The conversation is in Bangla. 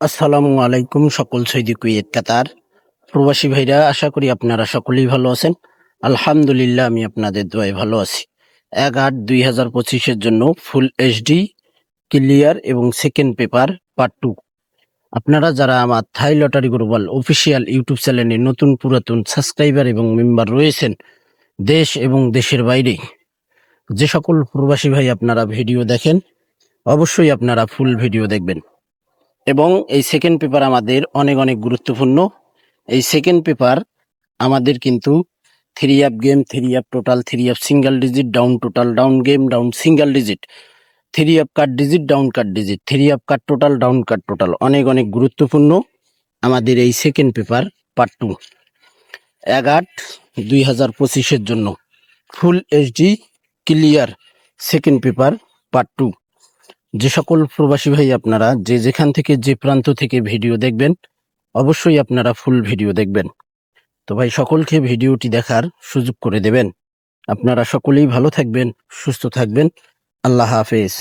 আসসালামু আলাইকুম সকল সৌদি কুয়েত কাতার প্রবাসী ভাইরা, আশা করি আপনারা সকলেই ভালো আছেন। আলহামদুলিল্লাহ, আমি আপনাদের দোয়ায় ভালো আছি। 1/8/2025 জন্য ফুল এইচডি ক্লিয়ার এবং সেকেন্ড পেপার পার্ট 2। আপনারা যারা আমার থাই লটারি গ্লোবাল অফিসিয়াল ইউটিউব চ্যানেলে নতুন পুরাতন সাবস্ক্রাইবার এবং মেম্বার রয়েছেন, দেশ এবং দেশের বাইরে যে সকল প্রবাসী ভাই আপনারা ভিডিও দেখেন, অবশ্যই আপনারা ফুল ভিডিও দেখবেন। এবং এই সেকেন্ড পেপার আমাদের অনেক অনেক গুরুত্বপূর্ণ। এই সেকেন্ড পেপার আমাদের কিন্তু 3 up game, 3 up total, 3 up single digit, down total, down game, down single digit, 3 up cut digit, down cut digit, 3 up cut total, down cut total, অনেক অনেক গুরুত্বপূর্ণ আমাদের এই সেকেন্ড পেপার পার্ট 2। 1/8/2025 জন্য full HD clear second paper part 2। যে সকল প্রবাসী ভাই আপনারা যে যেখান থেকে যে প্রান্ত থেকে ভিডিও দেখবেন, অবশ্যই আপনারা ফুল ভিডিও দেখবেন। তো ভাই, সকলকে ভিডিওটি দেখার সুযোগ করে দেবেন। আপনারা সকলেই ভালো থাকবেন, সুস্থ থাকবেন। আল্লাহ হাফেজ।